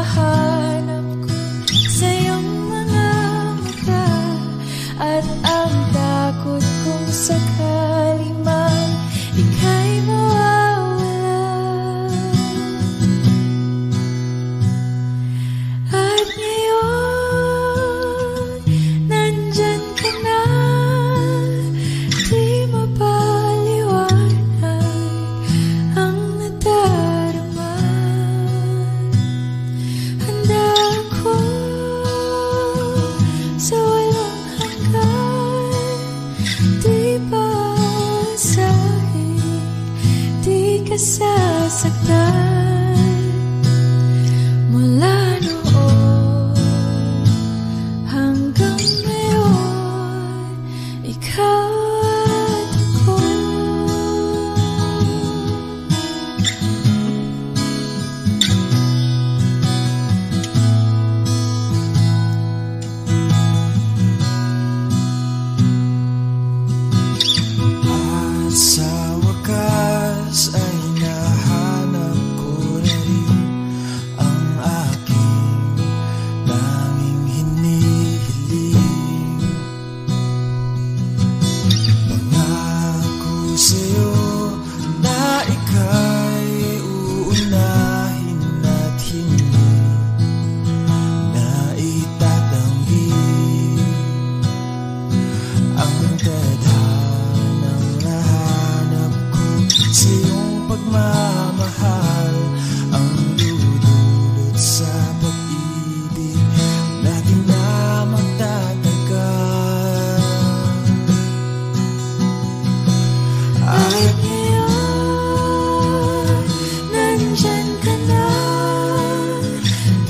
hinahanap ko sa iyong mga mata, at ang takot kong sakali man ika'y mawawala. At ngayon, nandyan ka na, di mapaliwanag ang nadarama. Handa ako sa walang hanggan, di pa aasahin, di ka sasaktan. Mula noon hanggang ngayon, ikaw at ako. At sa wakas ay nahanap ko na rin ang aking tanging hinihiling. Pangako sa'yo na ika'y uunahin at hindi na itatanggi ang tadhanang nahanap ko sa iyong pagmamahal, ang dudulot sa pag-ibig natin na magtatagal. At ngayon, nandyan ka na,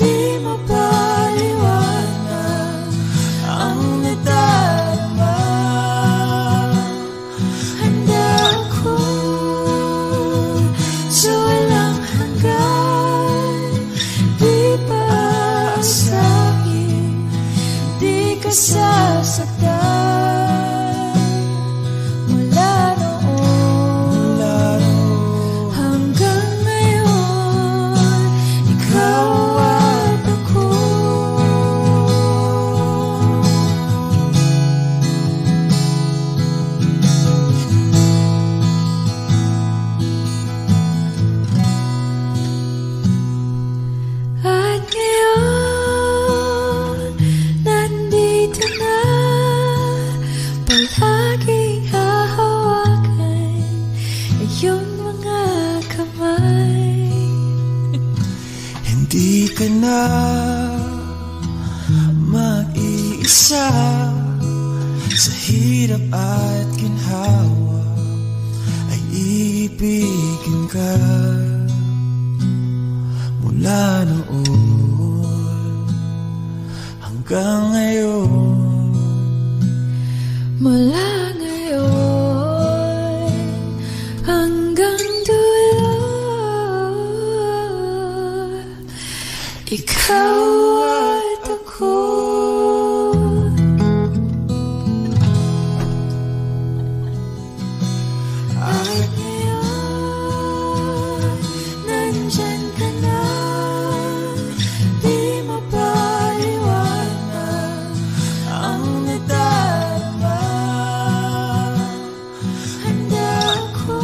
di mapaliwanag ang nadarama. Handa ako sa walang hanggan, di pa aasahin, di ka sasaktan. Mula noon hanggang ngayon, ikaw at ako. At ngayon, nandito na, palaging hahawakan iyong mga kamay. Hindi ka na mag-iisa sa hirap at ginhawa, ay ibigin ka. Mula noon hanggang ngayon, Mula ngayon hanggang dulo, ikaw at ako. At ngayon, nandyan ka na, di mapaliwanag ang nadarama. Handa ako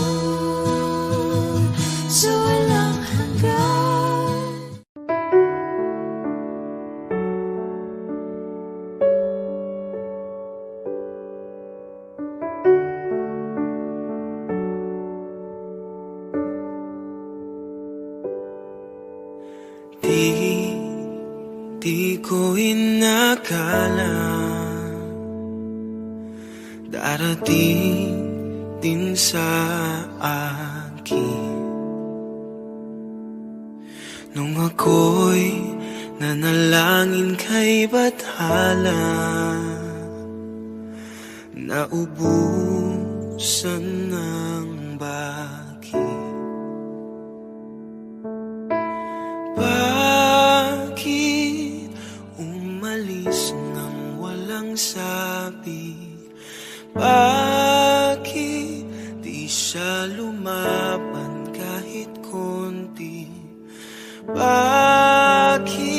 sa walang hanggan. Di ko inakala darating din sa akin nung ako'y nanalangin kay Bathala, naubusan ng bakit. Bakit umalis nang walang sabi? Bakit di siya lumaban kahit konti? Bakit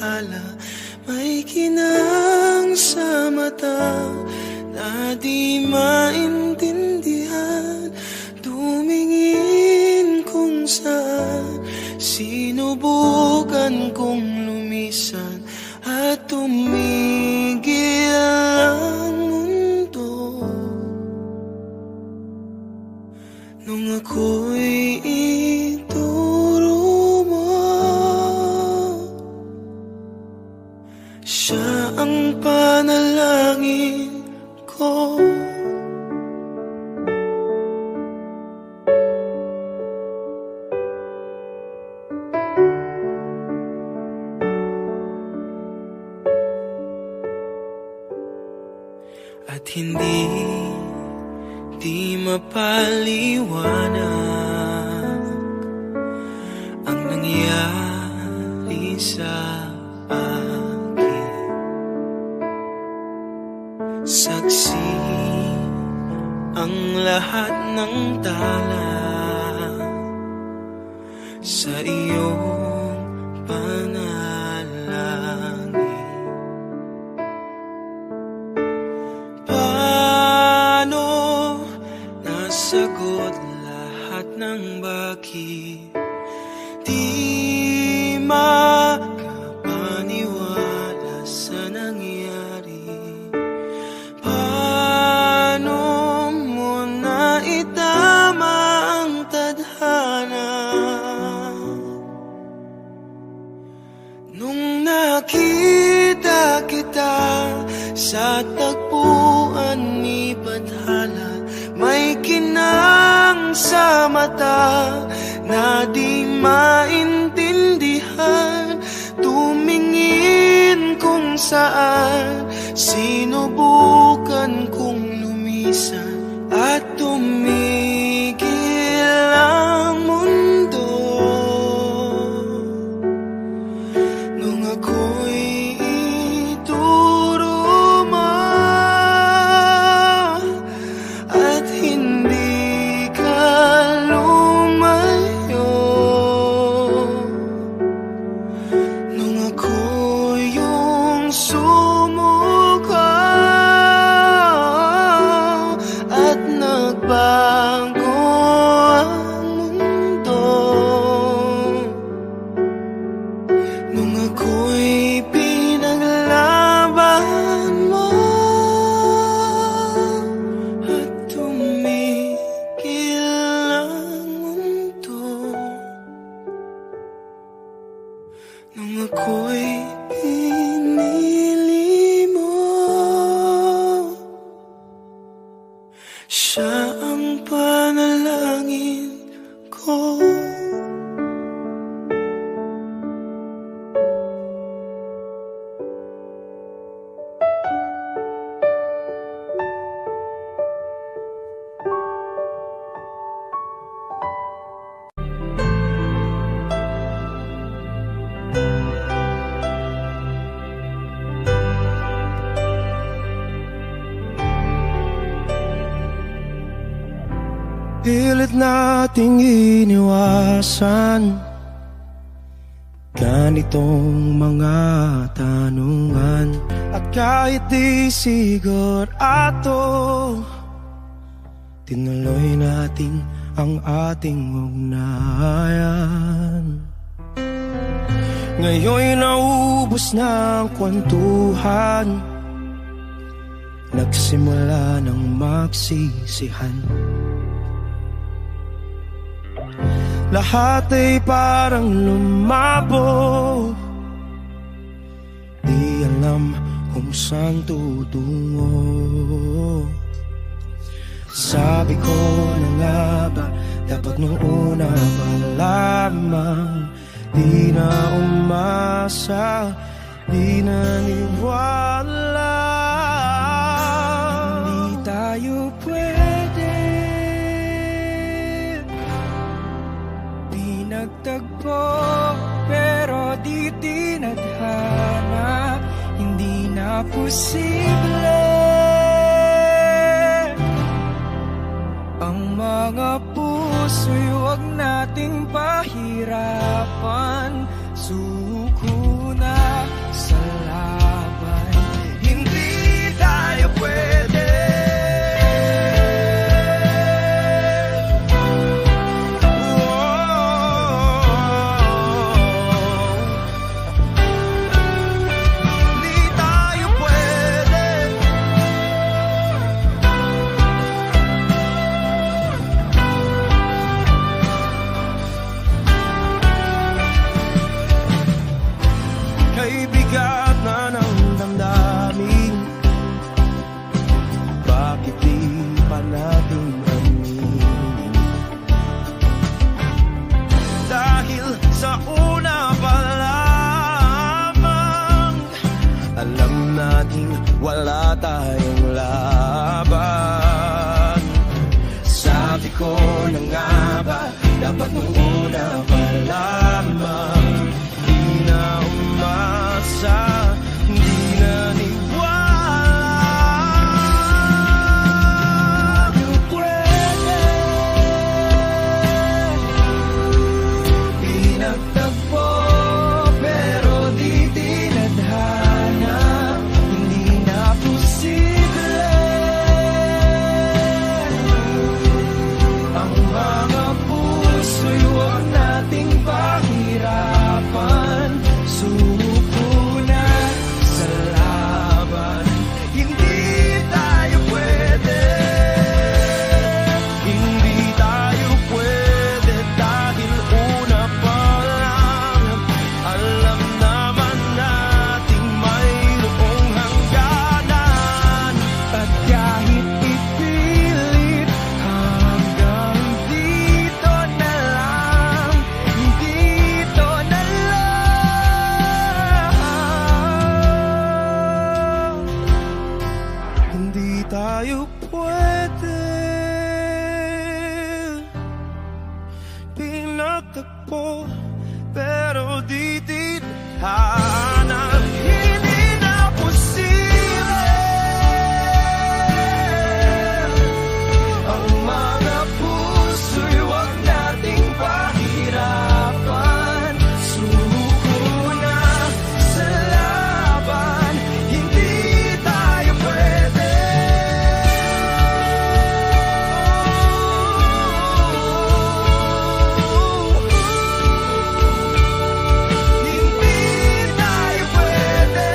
alaala, may kinang sa mata na di maintindihan. Tumingin kung saan, sinubukan kong lumisan at tumigil ang mundo. Nung ako'y ituro mo, siya ang panalangin ko. At hindi mapaliwanag ang nangyari sa akin. Saksi ang lahat ng tala sa iyong panalangin. Paano nasagot lahat ng bakit? Di makapaniwala sa nangyari. Paano mo na itama ang tadhana? Nung nakita kita sa tagpuan ni Bathala, may kinang sa mata na di maintindihan. Tumingin kung saan, sinubukan kong lumisan at tumigil ang mundo. Nung ako'y ituro mo at hindi ka lumayo, nung ako yung sumuko at nagbago ang mundo, nung ako'y pinaglaban mo at tumigil ang mundo, nung ako'y pinili mo, siya ang panalangin ko. Pilit nating iniwasan ganitong mga tanungan, at kahit di sigurado, tinuloy natin ang ating ugnayan. Ngayon'y naubos na ang kwentuhan, nagsimula ng magsisihan. Lahat ay parang lumabo, di alam kung saan tutungo. Sabi ko na nga ba, dapat nung una pa lamang, di na umasa, di naniwala. Hindi tayo pwede nagtagpo, pero di tinadhana, hindi na posible ang mga puso'y huwag nating pahirapan. Suko na Kay bigat na ng damdamin, bakit di pa natin aminin? Dahil sa una pa lamang, alam nating wala tayong laban. Sabi ko na nga ba, dapat nung una pa lamang, di na umasa, di na niwala. Di pwede, di nagtagpo, pero di tinadhana, hindi na posible ang mga puso'y huwag nating pahirapan. Suko na sa laban, hindi tayo pwede, hindi tayo pwede, dahil una pa lang, alam naman nating mayroong hangganan. At kahit ipilit, hanggang dito na lang, dito na lang. Hindi tayo pwede, pinagtagpo, pero di tinadhana, hindi na posible ang mga puso'y huwag nating pahirapan. Suko na sa laban, hindi tayo pwede. Hindi tayo pwede.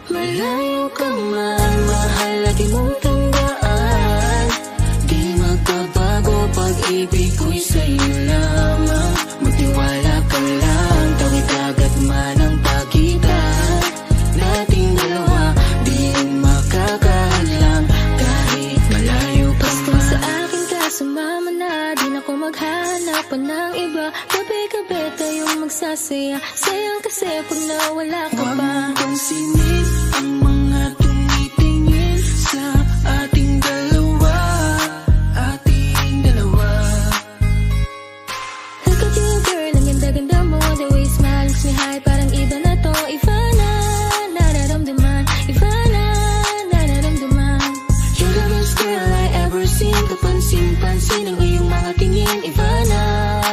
Malayo ka man, mahal, lagi mong tandaan, di magbabago, pag-ibig ko'y sa'yo lamang. Magtiwala ka lang, tawid agad man ang pagitan nating dalawa, di makakahadlang kahit malayo ka man. Basta sa akin ka sumama na, di na ko maghanap pa ng iba. Gabi-gabi tayong magsasaya, sayang kasi pag nawala ka Huwag pa. mong pansinin ang mga tumitingin sa ating dalawa, ating dalawa. Look at you girl, ang ganda-ganda mo, the way you smile makes me high, parang iba na to. Iba na, nararamdaman, iba na, nararamdaman. You're the best girl I ever seen. Kapansin-pansin ang iyong mga tingin. Iba na,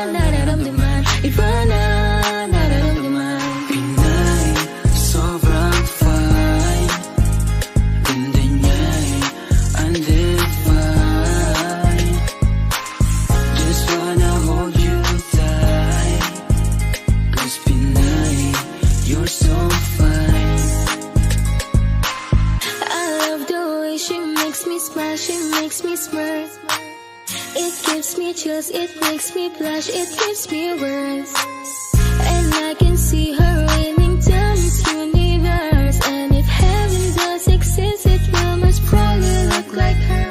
nararamdaman, iba na, nararamdaman. Pinay, sobrang fine. Ganda niya'y undefined. Just wanna hold you tight, 'cause Pinay, you're so fine. I love the way she makes me smile, she makes me smirk. It gives me chills, it makes me blush, it gives me words. And I can see her raining down this universe. And if heaven does exist, it will most probably look like her.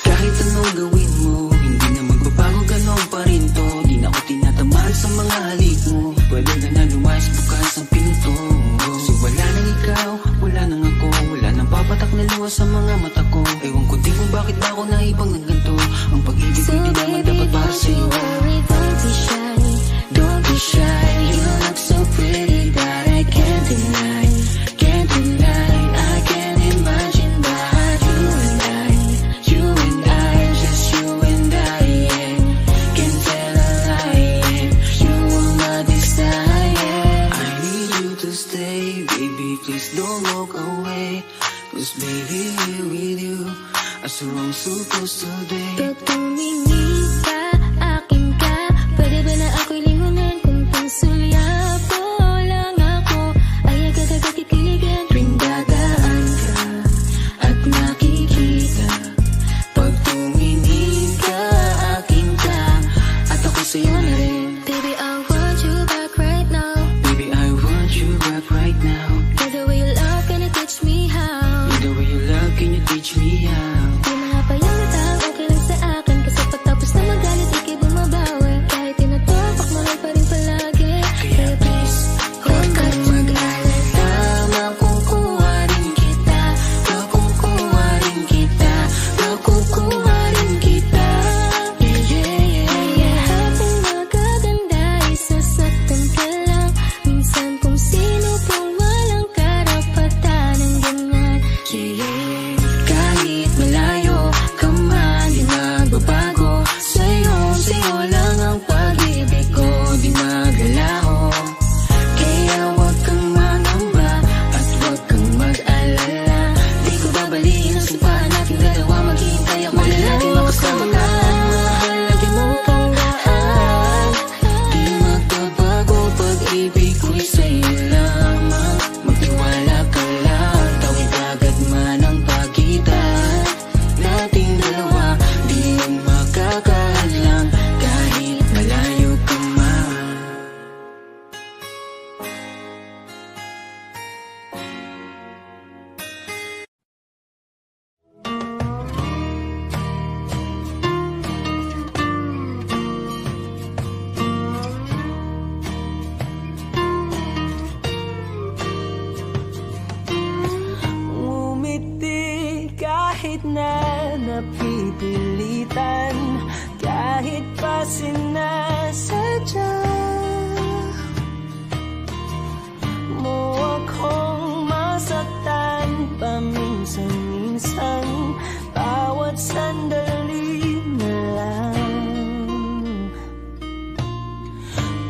Kahit anong gawin mo, hindi na magbabago, ganon pa rin to. Di na ako tinatamaan sa mga halik mo. Pwede ka na lumayas, bukas ang pinto. Kasi wala nang ikaw, wala nang ako, wala nang papatak na luha sa mga mata ko. Ewan ko din kung bakit ba ako naibang ng ganito. Ang pag-ibig So ko di naman baby, dapat para don't you sa'yo. worry, don't be shy, don't be shy. You look so pretty that I can't deny, can't deny. I can't imagine that you and I, just you and I, yeah. Can't tell a lie, yeah. You are my desire. I need you to stay, baby, please don't walk away. 'Cause baby, here with you, I so wrong supposed to be. Pag tumingin ka, akin ka, pwede ba na ako'y lingunan? Kung pangsulyapo lang ako, ay agad-agad titiligan. Tuwing dadaan ka, kahit na napipilitan, kahit pa sinasadya mo akong masaktan paminsan-minsan, bawat sandali na lang.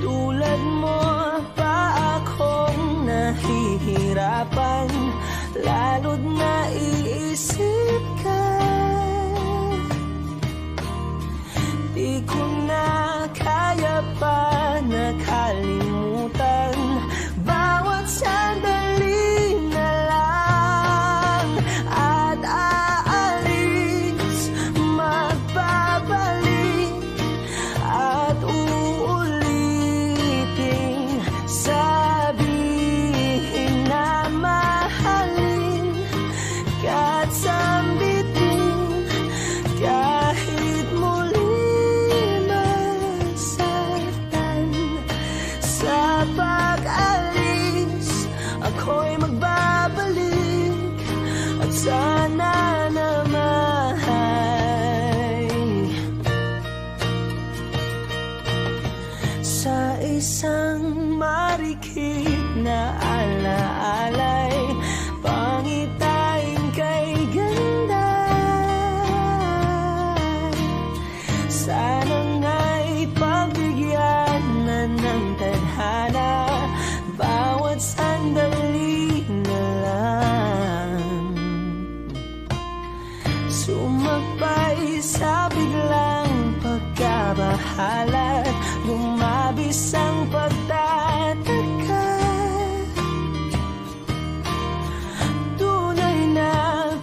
Tulad mo pa akong nahihirapan, lalo't naiisip ka. Di ko na kaya pa nakalimutan, bawat sandali na lang. At aalis, magbabalik, at uulitin, sabihin na mahalin ka't sambitin, kahit muli masaktan. Sa pag-alis, ako'y magbabalik, at sana naman sa isang marikit na alaalay, pangitain kay ganda. Sana nga'y pagbigyan na ng tadhana, bawat sandali na lang. Sumakbay sa biglang pagkabahala, lumabis ang pagtataka. Tunay na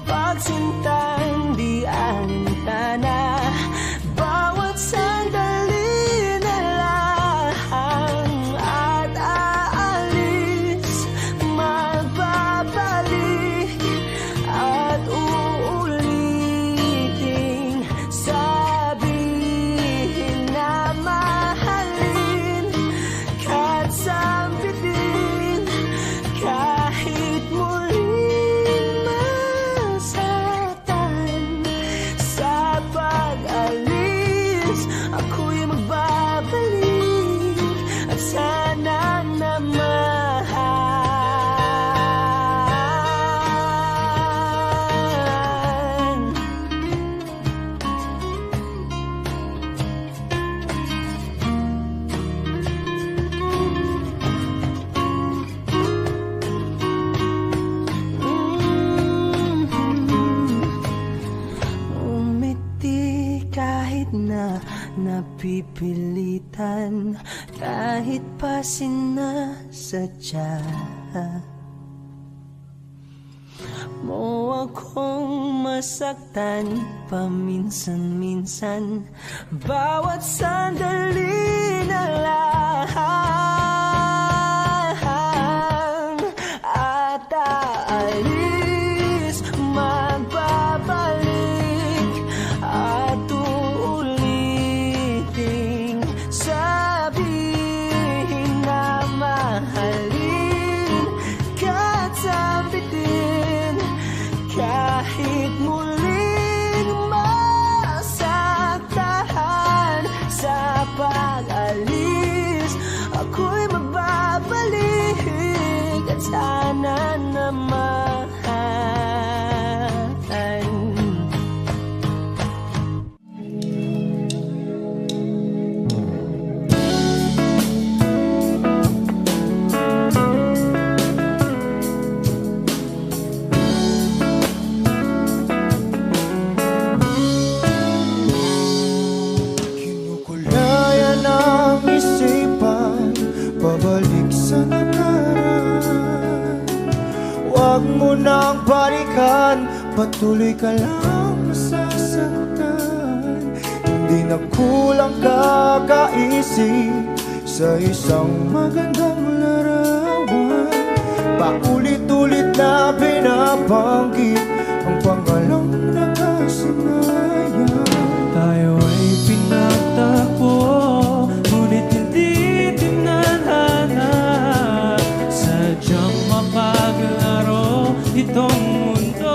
pagsintang di alintana, bawat sandali na lang. At aalis, magbabalik, at uulitin, sabihin na mahalin ka't sambitin, kahit muling masaktan. Sa pag-alis, ako'y magbabalik, at sana naman umiti kahit na napipilitan, kahit pa sinasadya mo akong masaktan paminsan-minsan, bawat sandali na lang. At aalis, magbabalik, at uulitin, sabihin na mahalin ka't sambitin, kahit muling masaktan. Sa pag-alis, ako'y magbabalik, at sana naman Kinukulaya ng isipan, pabalik sa nakaraan. Huwag mo nang balikan, patuloy ka lang masasaktan. Hindi na kulang kakaisip sa isang magandang larawan. Paulit-ulit na binabanggit ang pangalang nakasanayan. Tayo ay pinagtagpo, ngunit hindi tinadhana. Sadyang mapaglaro itong mundo.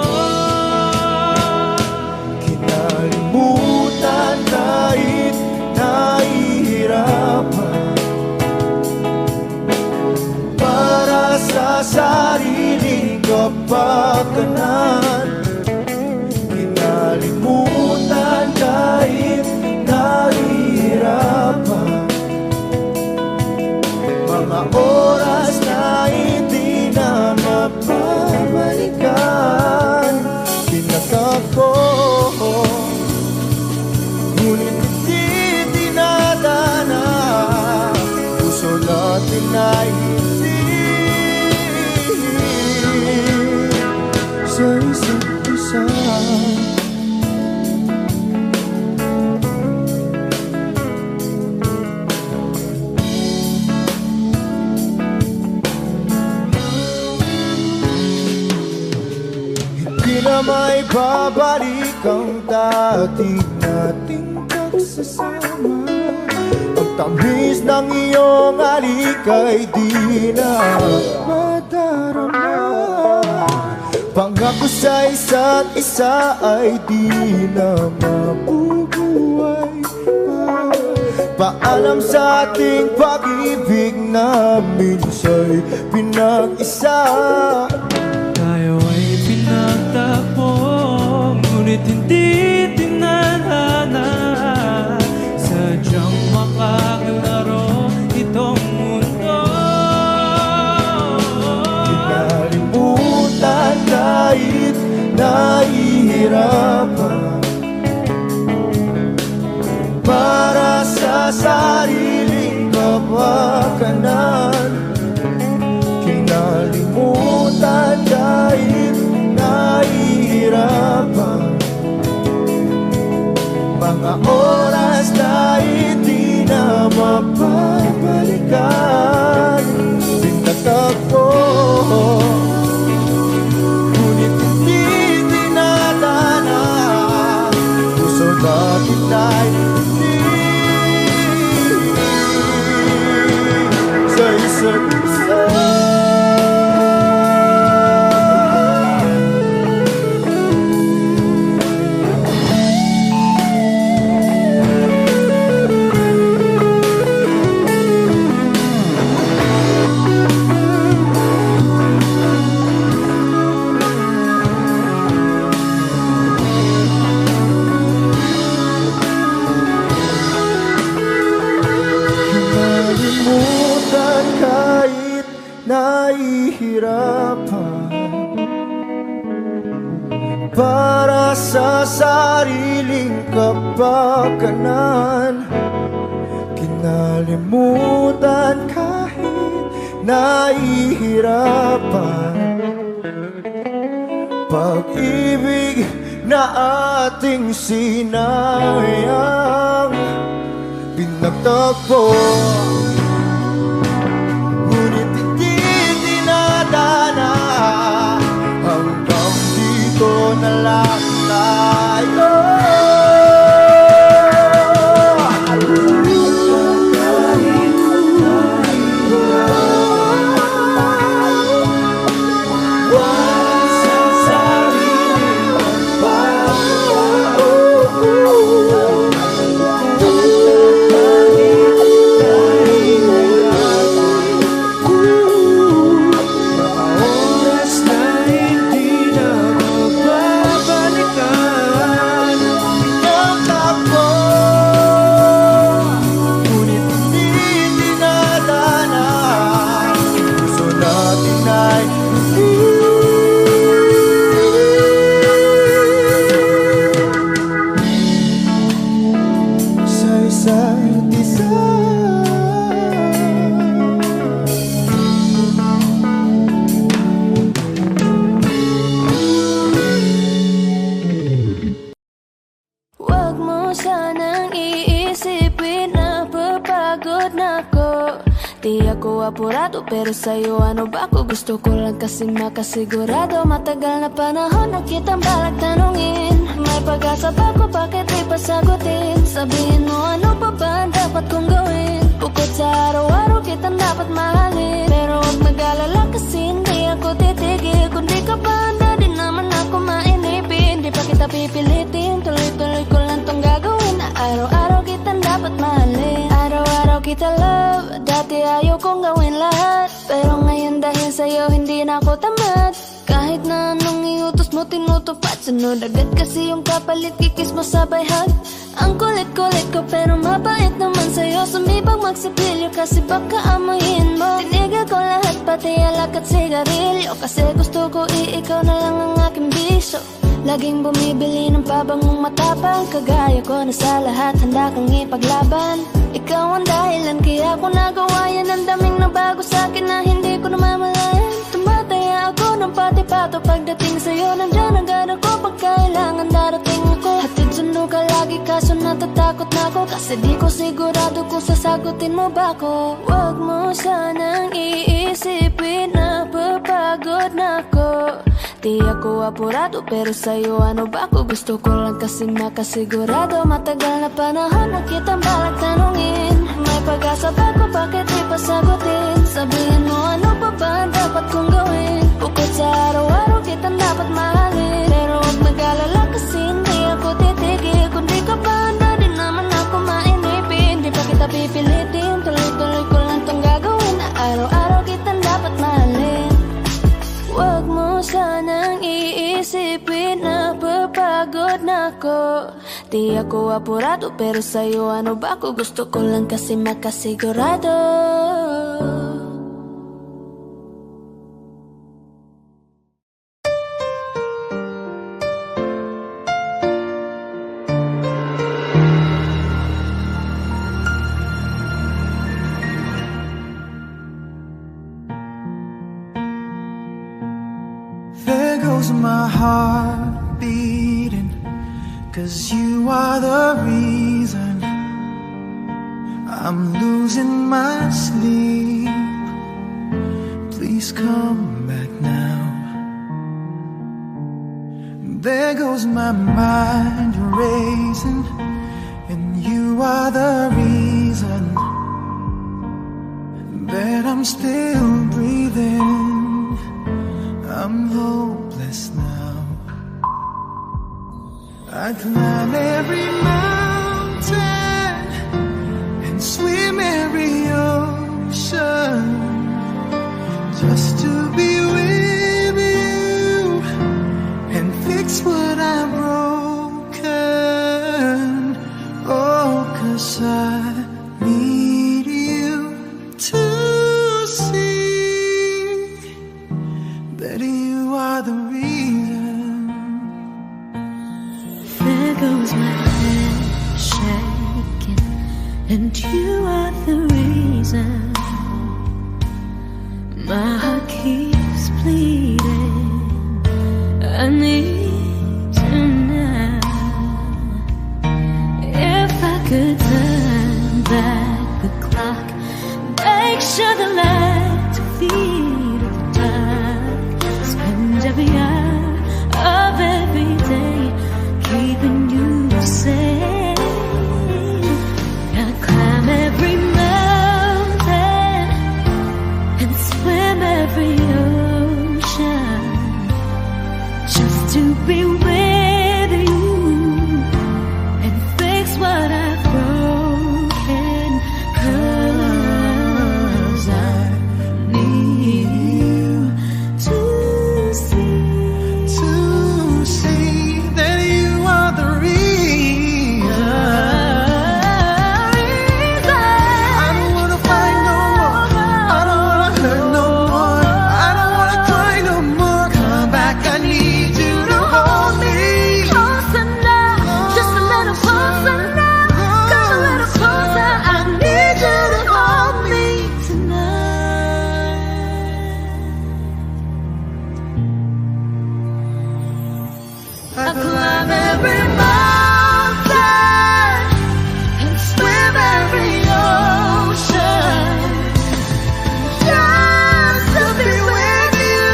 may babalik ang dati nating pagsasama. Ang tamis ng iyong halik ay di na madarama. Pangako sa isa't isa ay di na mabubuhay pa. Paalam sa ating pag-ibig na minsa'y pinag-isa. Tayo ay pinagtagpo, ngunit hindi tinadhana. Sadyang makakalaro itong mundo. Kinalimutan kahit nahihirapan, para sa sariling kapakanan. Kinalimutan kahit nahihirapan, mga oras na hindi na mapabalikan. Pinagtagpo, ngunit hindi dinadana. Puso natin ay hindi sa isa't isa. Kinalimutan kahit nahihirapan, para sa sariling kapakanan. Kinalimutan kahit nahihirapan, pag-ibig na ating sinayang. Pinagtagpo, ngunit hindi dinadana. Hanggang dito na lang tayo. Di ako apurado pero sa'yo ano ba ako? Gusto ko lang kasi makasigurado. Matagal na panahon na kitang balak tanungin. May pag-asa ba ko? Bakit di pa sagutin? Sabihin mo ano pa ba ang dapat kong gawin? Bukod sa araw-araw kitang dapat mahalin. Pero huwag mag-alala kasi hindi ako titigil. Kung di ka pa handa di naman ako mainipin. Di pa kita pipilitin, tuloy-tuloy ko lang tong gagawin. Na araw-araw kitang dapat mahalin. Araw-araw kita love. Dati ayaw kong gawin lahat, pero ngayon dahil sa'yo hindi na ako tamad. Kahit na anong iutos mo tinutupad, sunod agad kasi yung kapalit, kikis mo sabay hug. Ang kulit-kulit ko pero mabait naman sa'yo. Sumibang magsipilyo kasi baka amoyin mo. Tinigil ko lahat pati alak at sigarilyo, kasi gusto ko ikaw na lang ang aking biso. Laging bumibili ng pabangong matapang, kagaya ko na sa lahat handa kang ipaglaban. Ikaw ang dahilan kaya ko nagawa yan. Ang daming nabago sa'kin na hindi ko namamalayan. Tumataya ako ng pati-pato pagdating sa'yo. Nandyan agad ako pag kailangan darating ako. Hatid sundo ka lagi kaso natatakot na ako, kasi di ko sigurado kung sasagutin mo ba ko. Huwag mo sanang iisipin na papagod na ako. Di ako apurado pero sa'yo ano ba ako? Gusto ko lang kasi makasigurado. Matagal na panahon na kitang balak tanungin. May pag-asa ba ko, bakit di pa sagutin? Sabihin mo ano pa ba ang dapat kong gawin? Bukod sa araw-araw kitang dapat mahalin. Pero huwag mag-alala kasi hindi ako titigil. Kung di ka pa handa din naman ako mainipin. Di pa kita pipilitin, tuloy-tuloy ko lang tong gagawin. Na araw-araw kitang dapat mahalin. Huwag mo sanang iisipin na papagod na ako. Di ako apurado pero sa'yo ano ba ako? Gusto ko lang kasi makasigurado. There goes my heart beating, 'cause you are the reason I'm losing my sleep. Please come back now. There goes my mind racing, and you are the reason that I'm still breathing. I'm hopeless now. I climb every mountain and swim every ocean just to be with you and fix what I've broken. Oh, 'cause I need you to see that you are the reason. There goes my hand shaking, and you are the reason. My heart keeps bleeding. I need you now. If I could turn back the clock, make sure the lights feed at the dark. Spend every hour of every day keeping you safe. I climb every mountain and swim every ocean just to be with you and fix what I've broken. 'Cause I need you to See that you are the reason. I don't wanna fight no more. I don't wanna hurt no more. I don't wanna cry no more. Come back, I need you to hold me. closer now, just a little closer now. Come a little closer, I need you to hold me tonight. I climb every mountain and swim every ocean just to be with you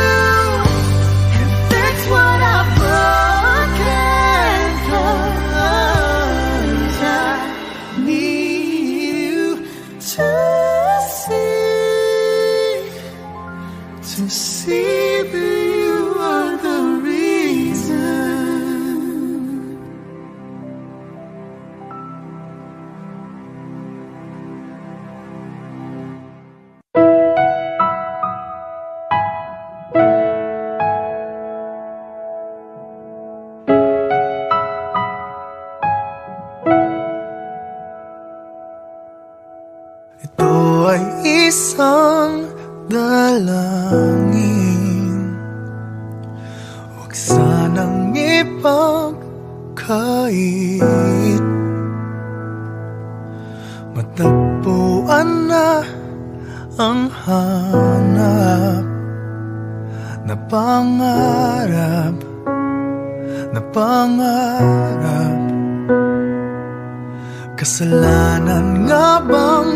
and fix what I've broken. 'Cause I Need you to see that you are the reason. Ito ay isang dalangin, huwag sanang ipagkait. Matagpuan na ang hanap na pangarap, na pangarap. Kasalanan nga bang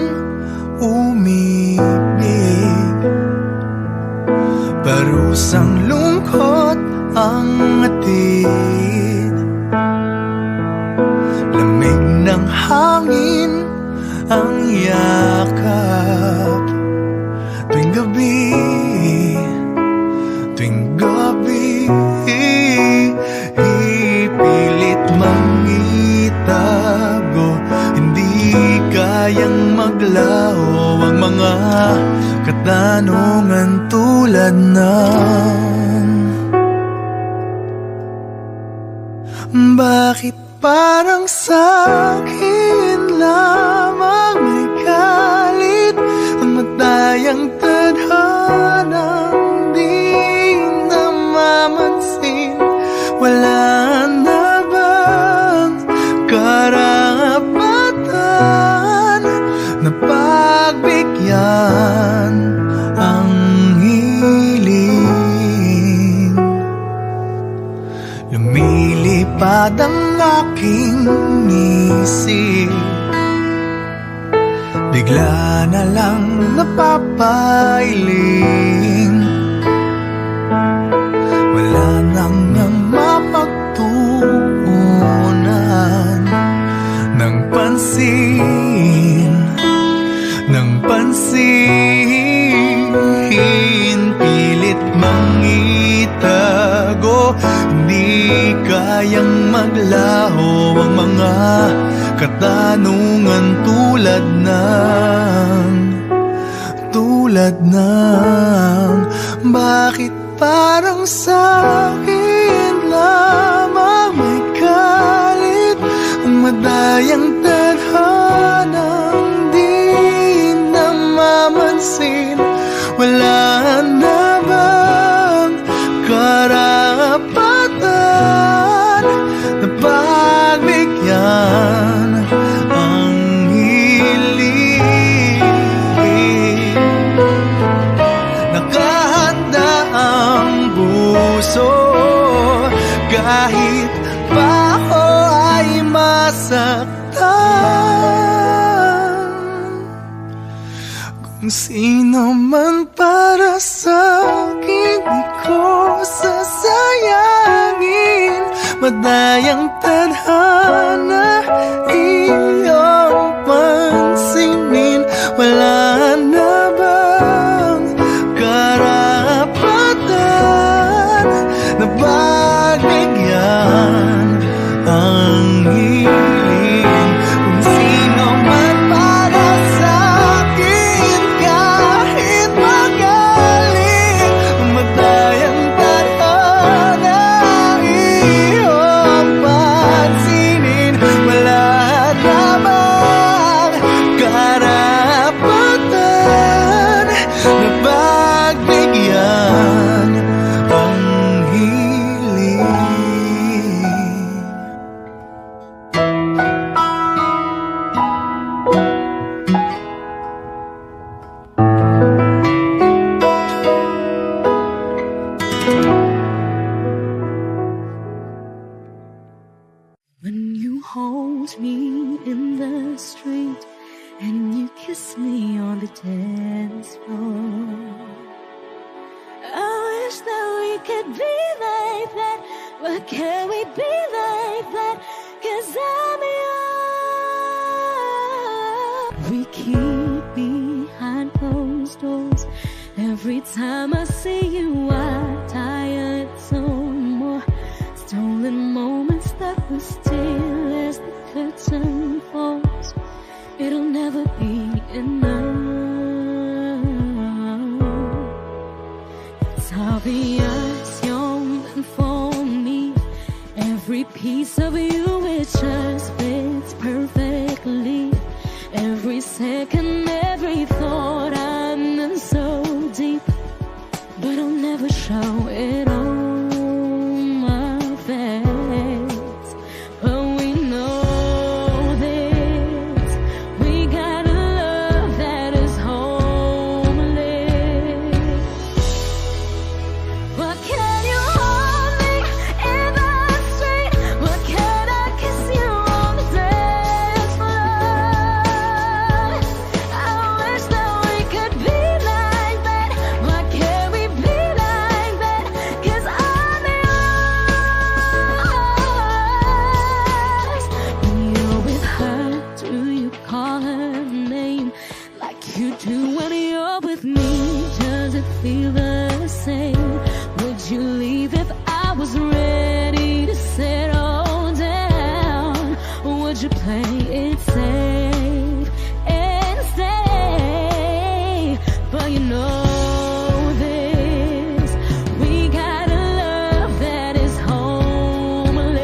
umibig? Parusang lungkot ang hatid. Lamig ng hangin ang yakap. Tuwing gabi, ipilit mangitago. Hindi kayang maglaho ang mga katanungan tulad ng bakit parang sa'kin lamang may galit ang matayang tadhanang di namamansin? Wala na bang karapatan na pagbigyan ang hiling? Lumilipad ang aking isip, bigla na lang napapailing. Wala nang mapagtuunan ng pansin, pilit mangitago. Hindi kayang maglaho ang mga katanungan tulad ng bakit parang sa'kin lamang may galit ang madayang tadhanang di namamansin? Wala na bang karapatan na pagbigyan ang hiling? Nakahanda ang puso kahit pa ako ay masaktan. Kung sino man para sa'kin, di ko sasayangin. Madayang tadhana iyong pansinin. Wala na bang karapatan na pagbigyan ang hiling? Kung sino man para sa'kin, kahit magaling, madayang tadhana iyong pansinin. Wala na bang karapatan na pagbigyan ang hiling? When you hold me in the street and you kiss me on the dance floor, I wish that we could be like that. But can we be like that? 'Cause I'm yours. We keep behind closed doors. Every time I see you, I tired some more. Stolen moments that we steal as the curtain falls. It'll never be enough. It's obvious you're meant for me. Every piece of you, it just fits perfectly. Every second, every thought, I'm in so deep. But I'll never show it on my face. But we know this, we got a love that is homeless. But can you hold me in the street? But can I kiss you on the dance floor? I would you play it safe and stay? But you know this, we got a love that is homeless.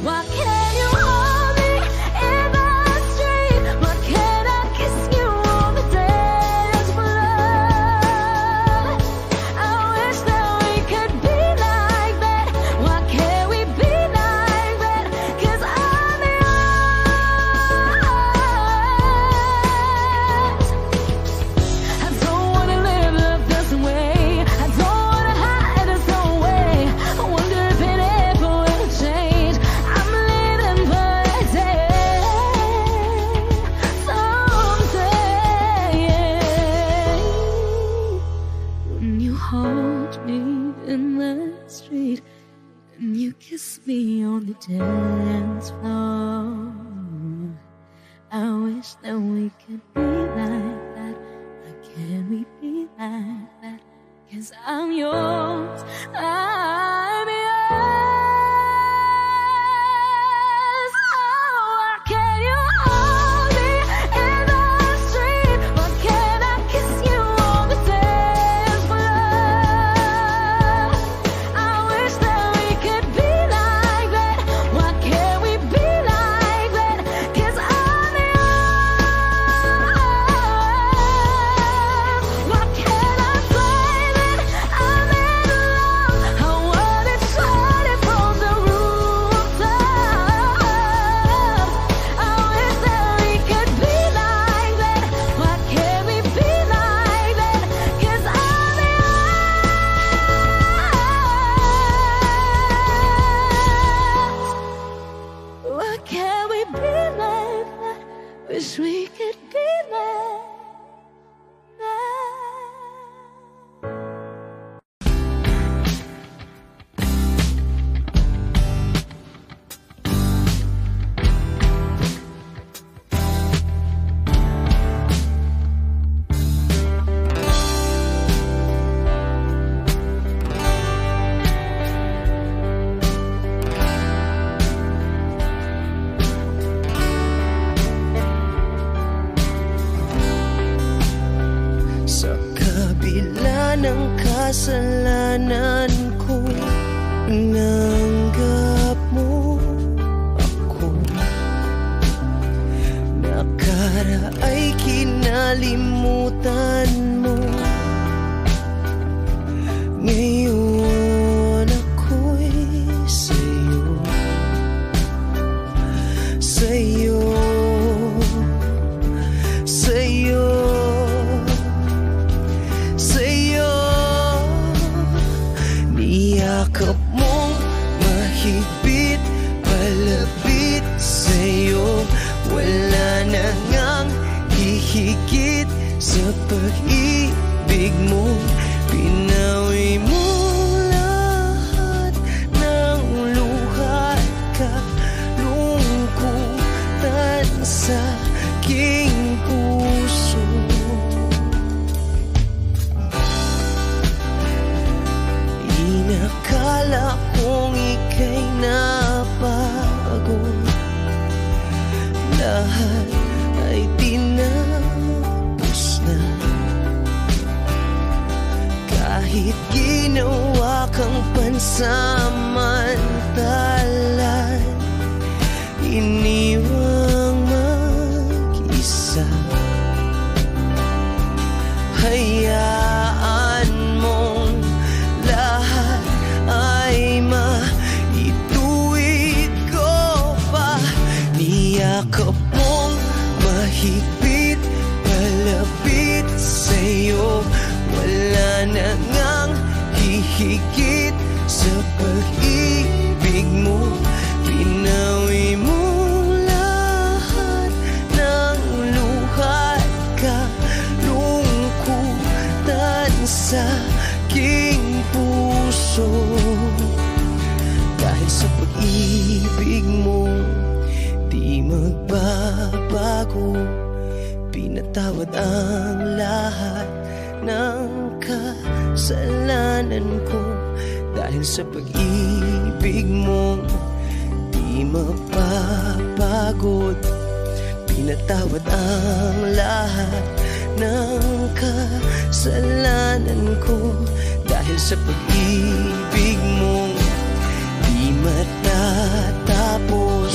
Why can't you hold me in the street? Why can't I kiss you on the dance floor? I wish that we could be like that. Why can't we be like that? 'Cause I'm yours. I don't wanna live this way. I don't wanna hide this away. I wonder if it ever will change. I'm living for a day, someday. When you hold me in the street and you kiss me on the dance floor, I wish that we could be like that. Why can't we be like that? 'Cause I'm yours, I'm yours. Oh, why can't you hold me in the street? Why can't I kiss you on the dance floor? I wish that we could be like that. Why can't we be like that? 'Cause I'm yours. Why can't I play that I'm in love? I wanna shout it from the rooftops. I wish that we could be like that. Why can't we be like that? 'Cause I'm yours. Why can't we be like that? Wish we could be like that. Sa kabila ng kasalanan ko, inanggap mo ako. Nakara'y kinalimutan mo. Ngayon ako'y sa'yo, sa'yo, sa'yo, sa'yo. Niyakap mong mahigpit, palapit sa'yo. Wala na ngang hihigit sa pag-ibig mo. Pinawi mo lahat ng luha at kalungkutan sa aking puso. Inakala kong ika'y nabago, lahat ay tinapos na. Kahit ginawa kang pansamantalan, iniwang mag-isa. Hayaan mong lahat ay maituwid ko pa. Niyakap mong mahigpit, palapit sa'yo. Wala na ngang hihigit sa pag-ibig mo. Pinawi mo lahat ng luha at kalungkutan sa aking puso. Dahil sa pag-ibig mo, di magbabago. Pinatawad ang lahat ng kasalanan ko. Dahil sa pag-ibig mo, di mapapagod. Pinatawad ang lahat ng kasalanan ko, dahil sa pag-ibig mong di matatapos.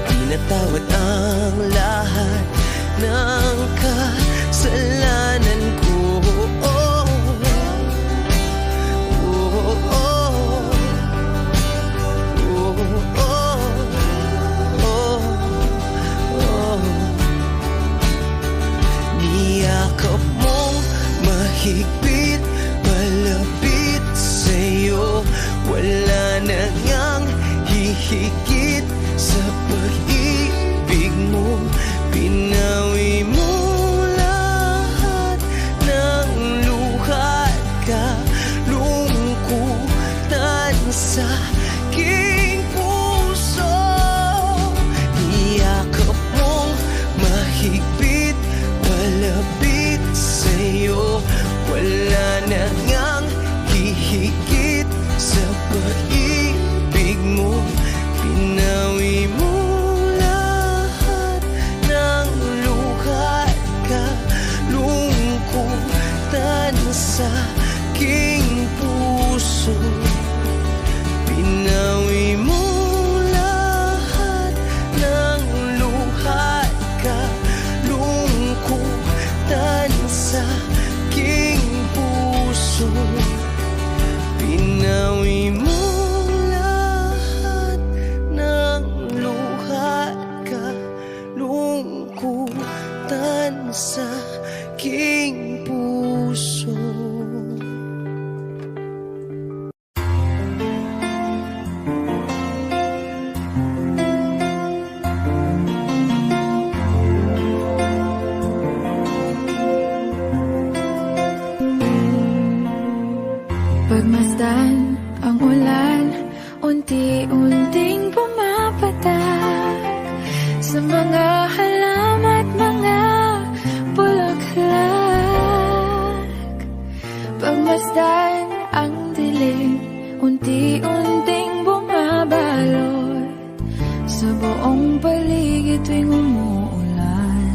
Pinatawad ang lahat ng kasalanan ko. Niyakap mong mahigpit, malapit sa'yo. Wala na ngang hihigit sa pag-ibig mo. Pinawi mo lahat ng luha at kalungkutan sa aking puso. Niyakap mong mahigpit, malapit sa'yo. Wala na ngang hihigit sa pag-ibig mo. Pinawi mo lahat ng luha at kalungkutan sa aking puso. Pinawi mo lahat ng luha at kalungkutan sa aking puso. Pinawi mo lahat ng luha at kalungkutan sa aking puso. Pagmasdan ang ulan, unti-unting pumapatak sa mga halaman at mga bulaklak. Pagmasdan ang dilim, unti-unting bumabalot sa buong paligid tuwing umuulan.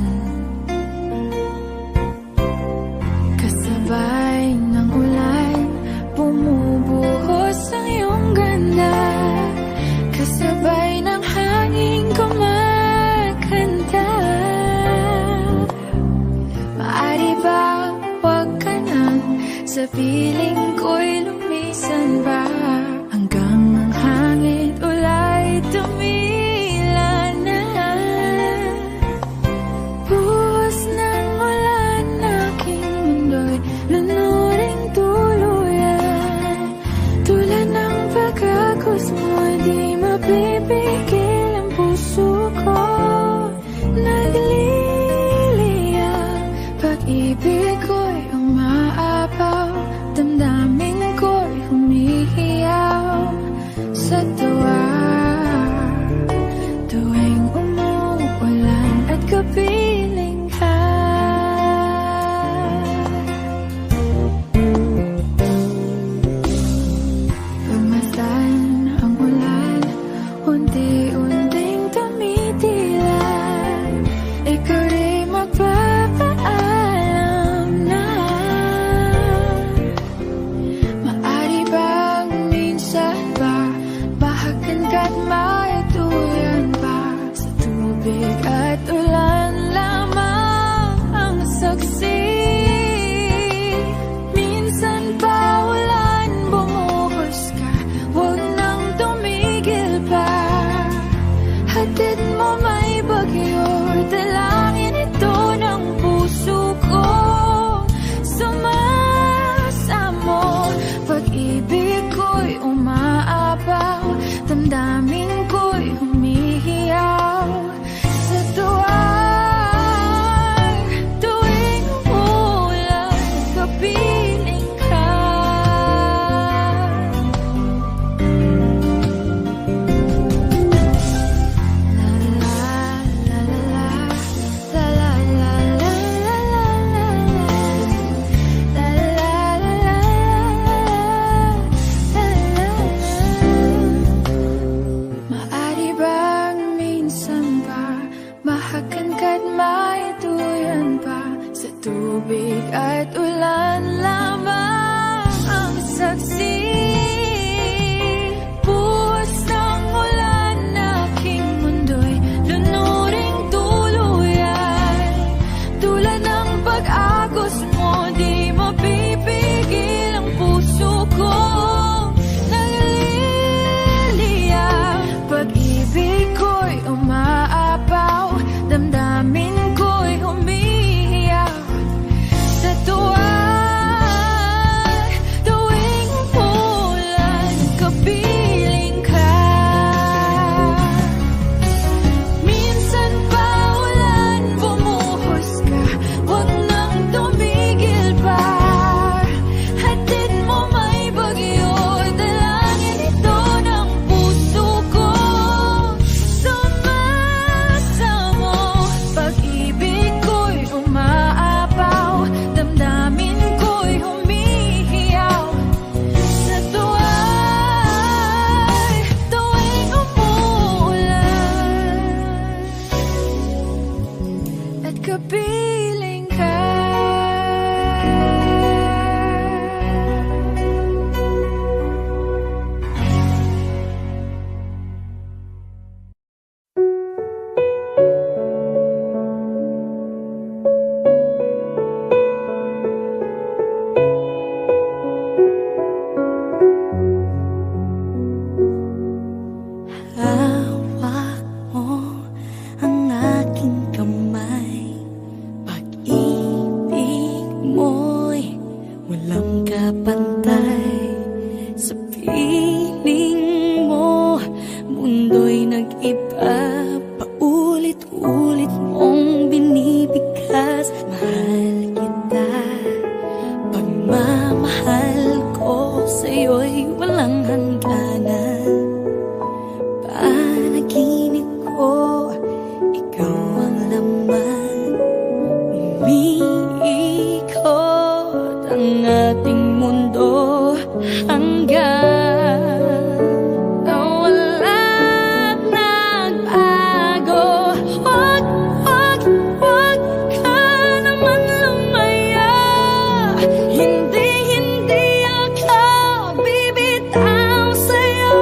Kasabay ng ulan, bumubuhos ang iyong ganda. Kasabay ng hangin kumakanta. Maaari ba wag ka nang sa piling ko'y lumisan ba, hanggang ang hangin ulay tumila na. Buhos ng ulan, aking mundo'y lunuring tuluyan. Tulad ng pagkakos mo, di mapipigil ang puso ko. Nagliliyab, pag-ibig ko'y umaapaw, damdamin ko'y humihiyaw sa tuwa. Tuwing umuulan at kapiling ka, pagmasdan ang ulan, piling mo mundo'y nag-iba, paulit-ulit mong binibigkas. Mahal kita, pagmamahal ko sa'yo'y walang hangganan. Panaginip ko, ikaw ang laman. Umiikot ang ating mundo hanggang nawala't nagbago. Wag, wag, wag ka naman lumaya. Hindi, hindi ako bibitaw sa'yo.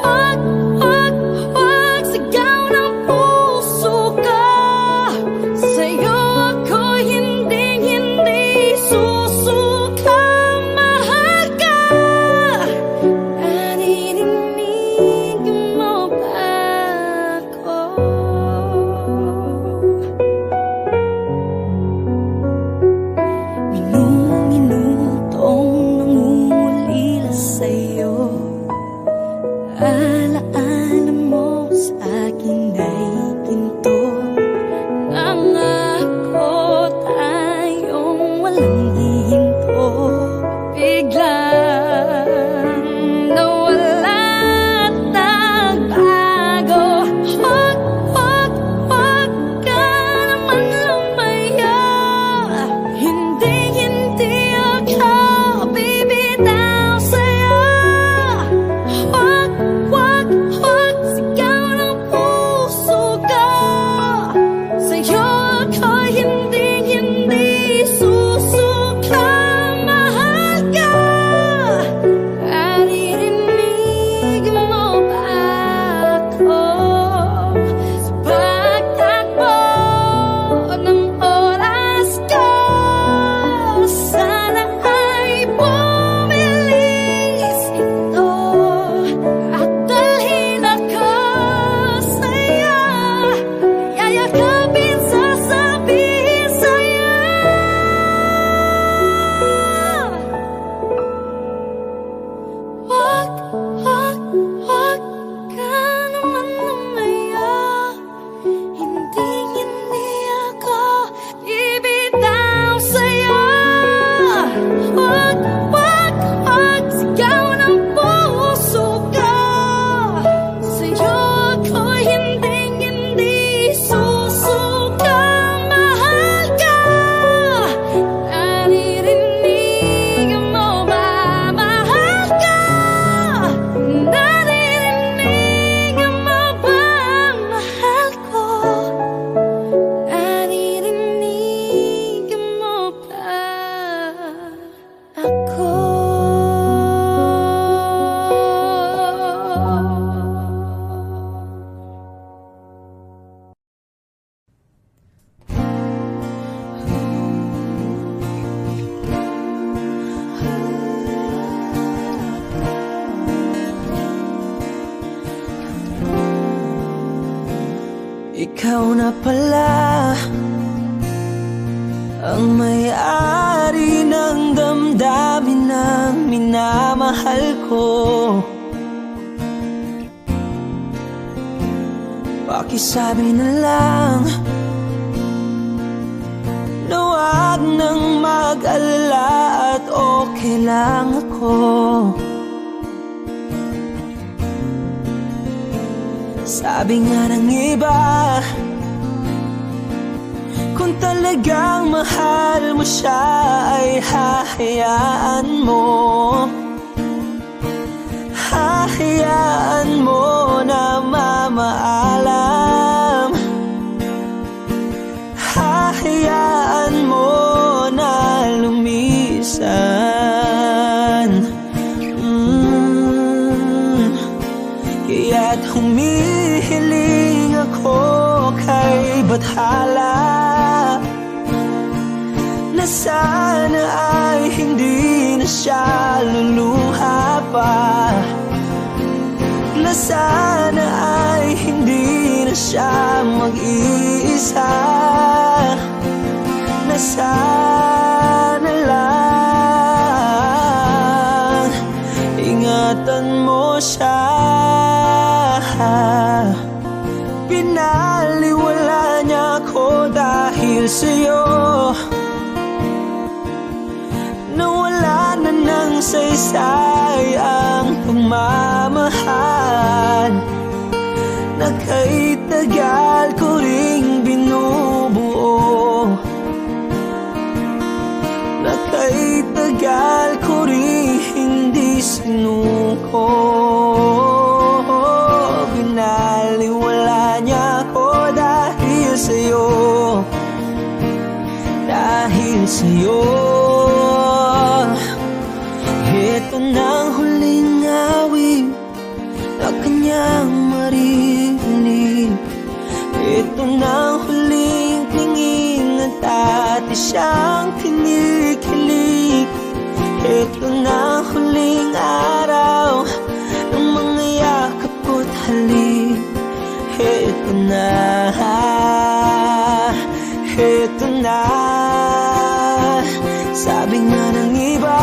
Wag, wag, wag, sigaw ng puso ko. Sa'yo ako hindi, hindi susuka. Mahal ka. Naririnig mo ba ako? Minutong nangungulila sa'yo. Alaala mo sa akin ay ginto. Nangako tayong walang hihinto. Biglang nawala't nagbago. Wag, wag, wag ka naman lumaya. Hindi, hindi ako bibitaw sa'yo. Wag, wag, wag, sigaw ng puso ko. Sa'yo ako hindi, hindi susuka. Mahal ka. Naririnig mo ba ako? Sa pagtakbo ng oras ko, sana ay bumilis ito at dalhin ako sa'yo. Yayakapin, sasabihin sa'yo. Wag, wag, wag ka naman lumaya. Hindi, hindi ako bibitaw sa'yo. Wag, wag, wag, sigaw ng puso ko. Sa'yo ako hindi, hindi susuka. Mahal ka. Naririnig mo ba? Mahal ka. Naririnig mo ba? Mahal ko. Naririnig mo ba ako? Ikaw na pala ang may-ari ng damdamin ng minamahal ko. Pakisabi na lang na wag nang mag-alala at okay lang ako. Sabi nga ng iba, kung talagang mahal mo siya ay hahayaan mo. Hahayaan mo na mamaalam. Hahayaan mo na lumisan. Kaya't humihiling ako kay Bathala na sana ay hindi na siya luluha pa, na sana ay hindi na siya mag-iisa, na sana lang ingatan ingatan mo siya. Pinaliwala niya ako dahil sa'yo. Nawala na ng saysay ang pagmamahal na kahit tagal ko ring binubuo, na kahit tagal ko ring hindi sinuko. Binaliwala niya ako dahil sa'yo, dahil sa'yo. Ito na ang huling awit na kanyang marinig. Ito na ang huling tingin na dati siyang kinikilig. Ito na ang huling araw ng mga yakap ko't halik. Ito na, ito na. Sabi nga ng iba,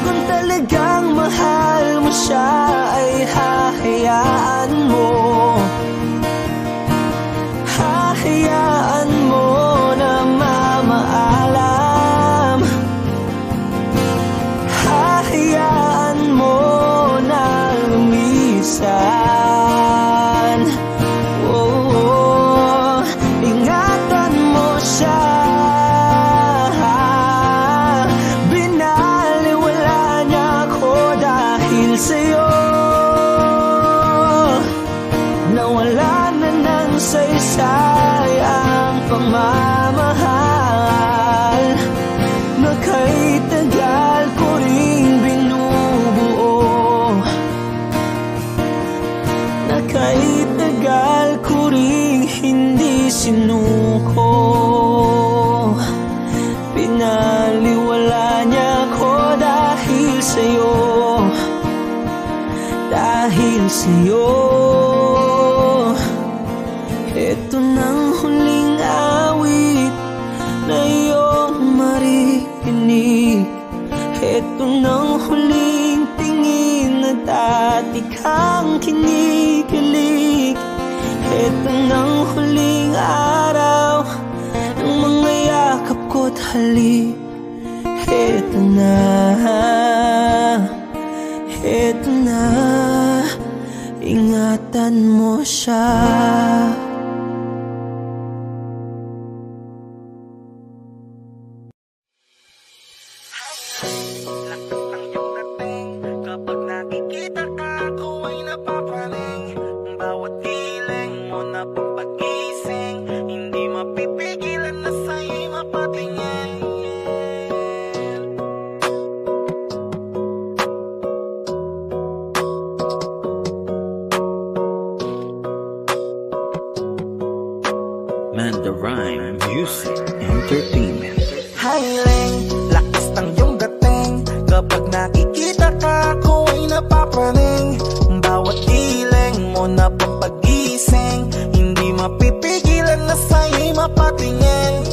kung talagang mahal mo siya ay hahayaan mo. Hahayaan mo na mamaalam. Hahayaan mo na lumisan. Oh, ingatan mo siya. Binaliwala niya ako dahil sa'yo. Nawala na ng saysay ang pagmamahal na kahit tagal ko ring binubuo, na kahit tagal ko ring hindi sinuko. Pinaliwala niya ako dahil sa'yo, dahil sa'yo. Ito nang huling awit na iyong marinig. Ito nang huling tingin na dati kang kinikilig. Ito nang huling araw ng mga yakap ko't halik. Ito na, ito na. Ingatan mo siya. Kapag nakikita ka, ako ay napapaling. Bawat hiling mo na pagpagising, hindi mapipigilan na sa'yo'y mapatingin. Mandarine Music Entertainment. Hiling, lakas ng iyong dating. Kapag nakikita ka, ako ay napapaling. Bawat hiling mo na pampagising, hindi mapipigilan na sa'yo'y mapatingin.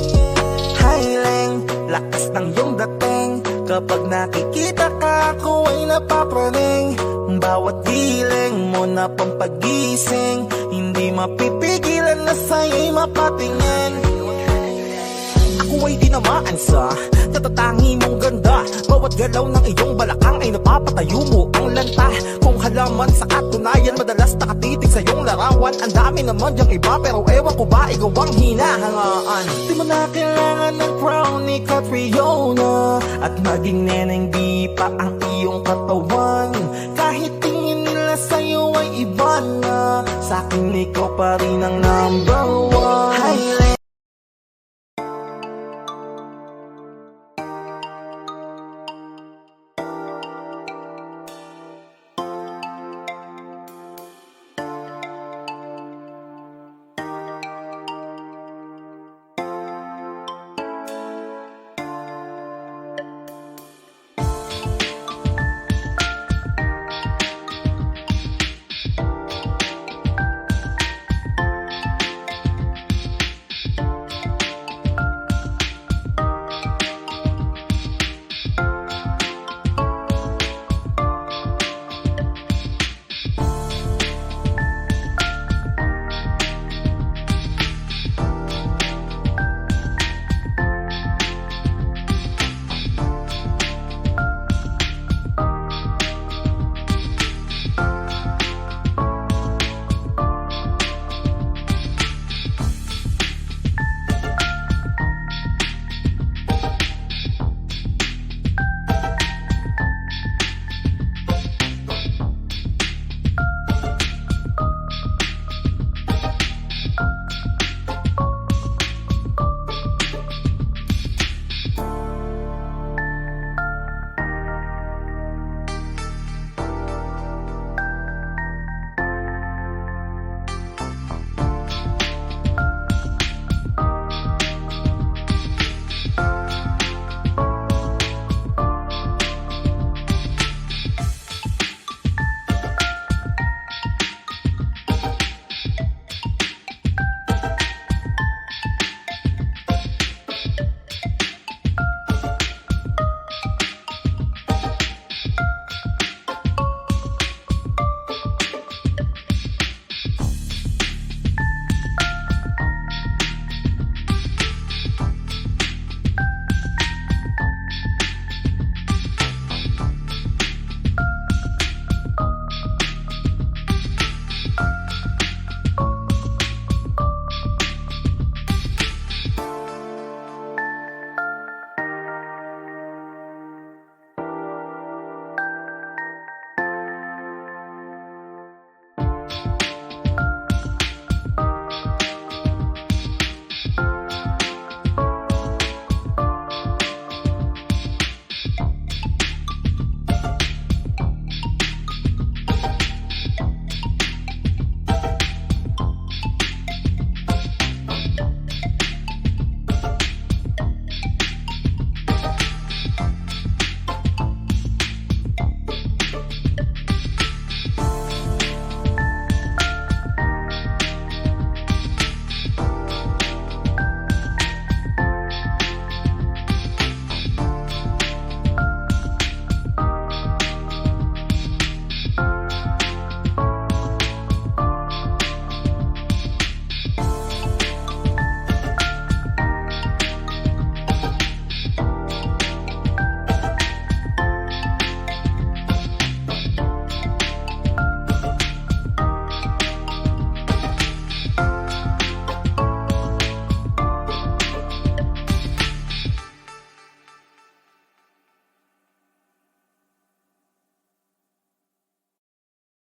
Hiling, lakas ng iyong dating. Kapag nakikita ka, ako ay napapaling. Bawat hiling mo na pampagising, hindi mapipigilan na sa'yo'y mapatingin. Ako ay tinamaan sa natatangi mong ganda. Bawat galaw ng iyong balakang ay napapatayo mo ang lanta. Kung halaman sa katunayan, madalas nakatitig sa iyong larawan. Ang dami naman diyang iba, pero ewan ko ba ikaw ang hinahangaan. Di mo na kailangan ng crown ni Catriona, at maging neneng di pa ang iyong katawan. Kahit tingin nila sa'yo ay iba na, sa'kin ikaw pa rin ang number one.